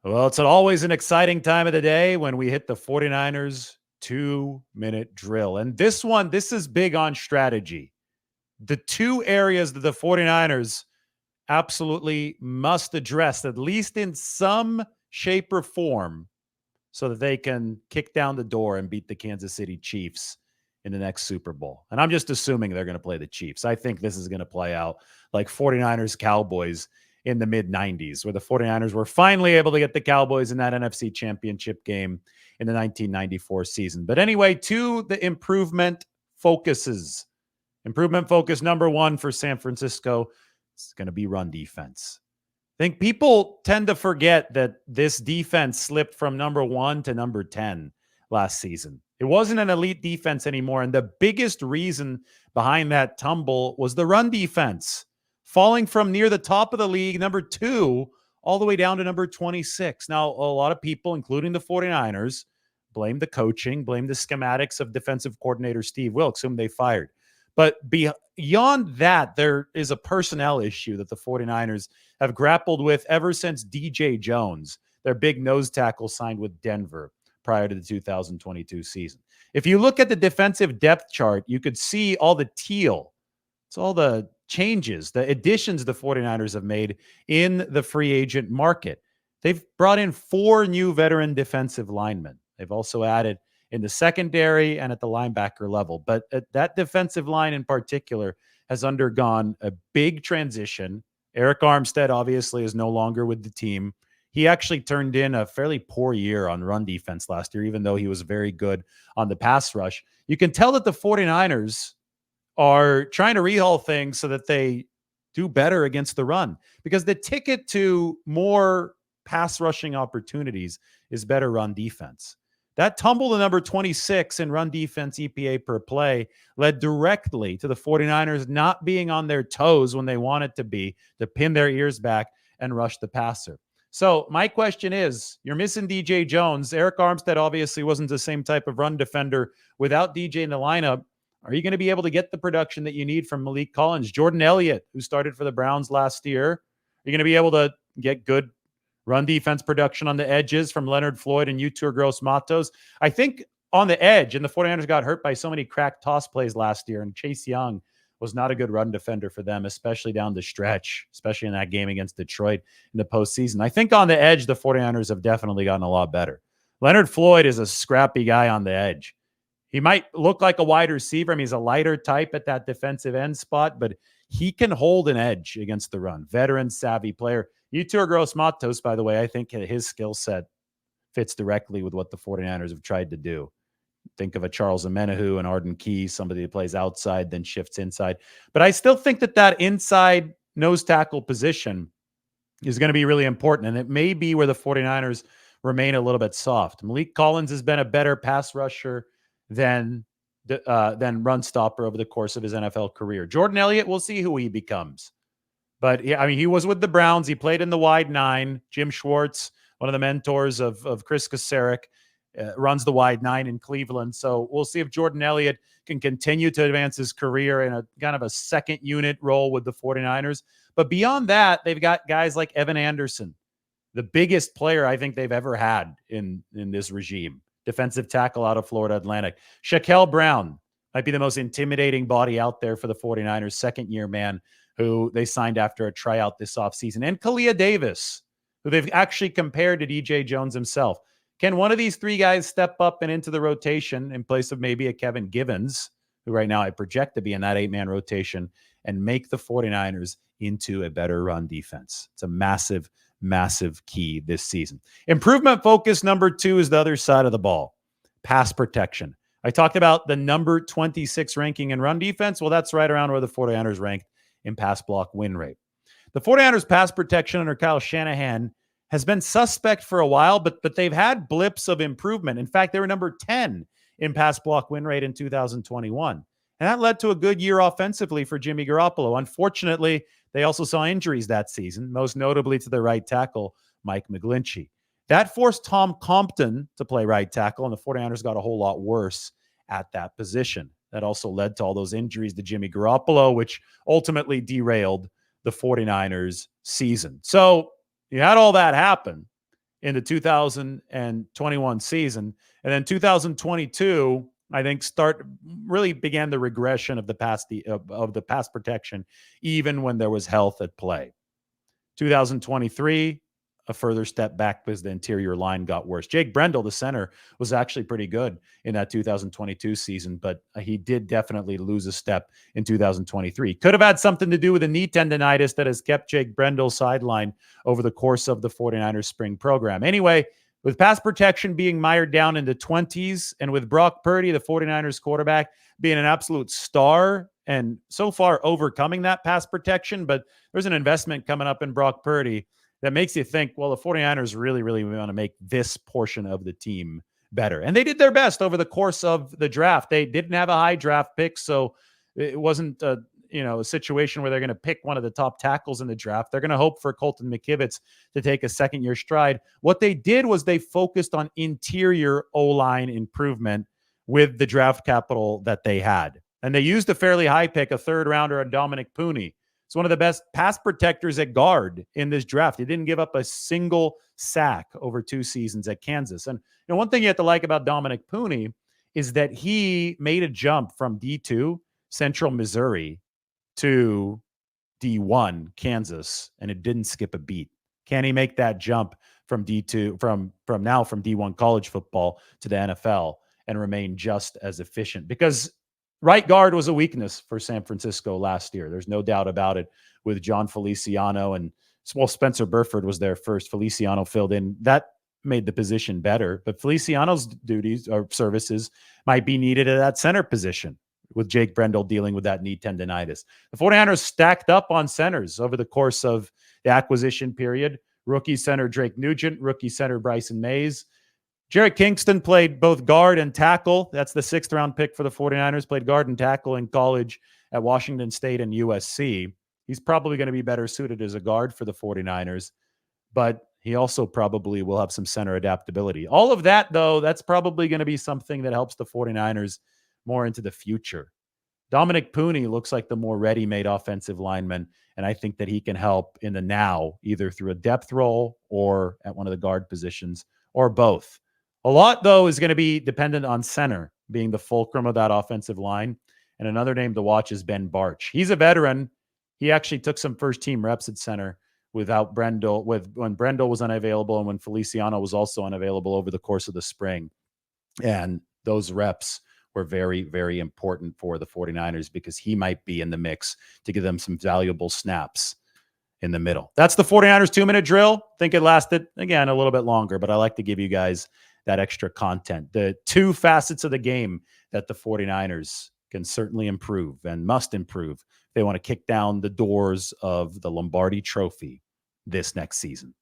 Well, it's always an exciting time of the day when we hit the 49ers 2-minute drill. And this is big on strategy. The two areas that the 49ers absolutely must address, at least in some shape or form, so that they can kick down the door and beat the Kansas City Chiefs in the next Super Bowl. And I'm just assuming they're going to play the Chiefs. I think this is going to play out like 49ers Cowboys in the mid 90s, where the 49ers were finally able to get the Cowboys in that NFC championship game in the 1994 season. But anyway, to the improvement focuses. Improvement focus number one for San Francisco is going to be run defense. I think people tend to forget that this defense slipped from number 1 to number 10 last season. It wasn't an elite defense anymore. And the biggest reason behind that tumble was the run defense, falling from near the top of the league, number 2, all the way down to number 26. Now, a lot of people, including the 49ers, blame the coaching, blame the schematics of defensive coordinator Steve Wilks, whom they fired. But beyond that, there is a personnel issue that the 49ers have grappled with ever since DJ Jones, their big nose tackle, signed with Denver prior to the 2022 season. If you look at the defensive depth chart, you could see all the teal. It's all the changes, the additions the 49ers have made in the free agent market. They've brought in 4 new veteran defensive linemen. They've also added in the secondary and at the linebacker level. But that defensive line in particular has undergone a big transition. Eric Armstead obviously is no longer with the team. He actually turned in a fairly poor year on run defense last year, even though he was very good on the pass rush. You can tell that the 49ers are trying to rehaul things so that they do better against the run, because the ticket to more pass rushing opportunities is better run defense. That tumble to number 26 in run defense EPA per play led directly to the 49ers not being on their toes when they wanted to be, to pin their ears back and rush the passer. So my question is, you're missing DJ Jones. Eric Armstead obviously wasn't the same type of run defender without DJ in the lineup. Are you going to be able to get the production that you need from Malik Collins? Jordan Elliott, who started for the Browns last year, are you going to be able to get good run defense production on the edges from Leonard Floyd and Yetur Gross-Matos? I think on the edge, and the 49ers got hurt by so many cracked toss plays last year, and Chase Young was not a good run defender for them, especially down the stretch, especially in that game against Detroit in the postseason. I think on the edge, the 49ers have definitely gotten a lot better. Leonard Floyd is a scrappy guy on the edge. He might look like a wide receiver. I mean, he's a lighter type at that defensive end spot, but he can hold an edge against the run. Veteran, savvy player. Yetur Gross-Matos, by the way, I think his skill set fits directly with what the 49ers have tried to do. Think of a Charles Omenihu and Arden Key, somebody that plays outside, then shifts inside. But I still think that inside nose tackle position is going to be really important, and it may be where the 49ers remain a little bit soft. Malik Collins has been a better pass rusher than run stopper over the course of his NFL career. Jordan Elliott, we'll see who he becomes. But yeah, I mean, he was with the Browns. He played in the wide 9. Jim Schwartz, one of the mentors of Chris Kasarik, runs the wide 9 in Cleveland. So we'll see if Jordan Elliott can continue to advance his career in a kind of a second unit role with the 49ers. But beyond that, they've got guys like Evan Anderson, the biggest player I think they've ever had in this regime. Defensive tackle out of Florida Atlantic. Shaquille Brown might be the most intimidating body out there for the 49ers, second-year man who they signed after a tryout this offseason. And Kalia Davis, who they've actually compared to DJ Jones himself. Can one of these 3 guys step up and into the rotation in place of maybe a Kevin Givens, who right now I project to be in that 8-man rotation, and make the 49ers into a better run defense? It's a massive key this season. Improvement focus number 2 is the other side of the ball, pass protection. I talked about the number 26 ranking in run defense. Well, that's right around where the 49ers ranked in pass block win rate. The 49ers pass protection under Kyle Shanahan has been suspect for a while, but they've had blips of improvement. In fact, they were number 10 in pass block win rate in 2021. And that led to a good year offensively for Jimmy Garoppolo. Unfortunately, they also saw injuries that season, most notably to the right tackle, Mike McGlinchey. That forced Tom Compton to play right tackle, and the 49ers got a whole lot worse at that position. That also led to all those injuries to Jimmy Garoppolo, which ultimately derailed the 49ers season. So you had all that happen, in the 2021 season. And then 2022, I think, really began the regression of the pass protection, even when there was health at play. 2023, a further step back because the interior line got worse. Jake Brendel, the center, was actually pretty good in that 2022 season, but he did definitely lose a step in 2023. Could have had something to do with a knee tendonitis that has kept Jake Brendel sidelined over the course of the 49ers spring program. Anyway, with pass protection being mired down in the 20s and with Brock Purdy, the 49ers quarterback, being an absolute star and so far overcoming that pass protection, but there's an investment coming up in Brock Purdy that makes you think, well, the 49ers really, really want to make this portion of the team better. And they did their best over the course of the draft. They didn't have a high draft pick, so it wasn't a situation where they're going to pick one of the top tackles in the draft. They're going to hope for Colton McKivitz to take a second-year stride. What they did was they focused on interior O-line improvement with the draft capital that they had. And they used a fairly high pick, a third rounder, a Dominic Pooney. It's one of the best pass protectors at guard in this draft. He didn't give up a single sack over 2 seasons at Kansas. And one thing you have to like about Dominic Pooney is that he made a jump from D2 Central Missouri to D1 Kansas, and it didn't skip a beat. Can he make that jump from D2 from D1 college football to the NFL and remain just as efficient? Because right guard was a weakness for San Francisco last year. There's no doubt about it with John Feliciano, and Spencer Burford was there first. Feliciano filled in. That made the position better, but Feliciano's duties or services might be needed at that center position with Jake Brendel dealing with that knee tendonitis. The 49ers stacked up on centers over the course of the acquisition period. Rookie center Drake Nugent, rookie center Bryson Mays. Jarrett Kingston played both guard and tackle. That's the 6th round pick for the 49ers, played guard and tackle in college at Washington State and USC. He's probably going to be better suited as a guard for the 49ers, but he also probably will have some center adaptability. All of that, though, that's probably going to be something that helps the 49ers more into the future. Dominic Pooney looks like the more ready-made offensive lineman, and I think that he can help in the now, either through a depth role or at one of the guard positions, or both. A lot, though, is going to be dependent on center being the fulcrum of that offensive line. And another name to watch is Ben Barch. He's a veteran. He actually took some first-team reps at center without Brendel, when Brendel was unavailable and when Feliciano was also unavailable over the course of the spring. And those reps were very, very important for the 49ers because he might be in the mix to give them some valuable snaps in the middle. That's the 49ers 2-minute drill. I think it lasted, again, a little bit longer, but I like to give you guys that extra content. The 2 facets of the game that the 49ers can certainly improve and must improve if they want to kick down the doors of the Lombardi Trophy this next season.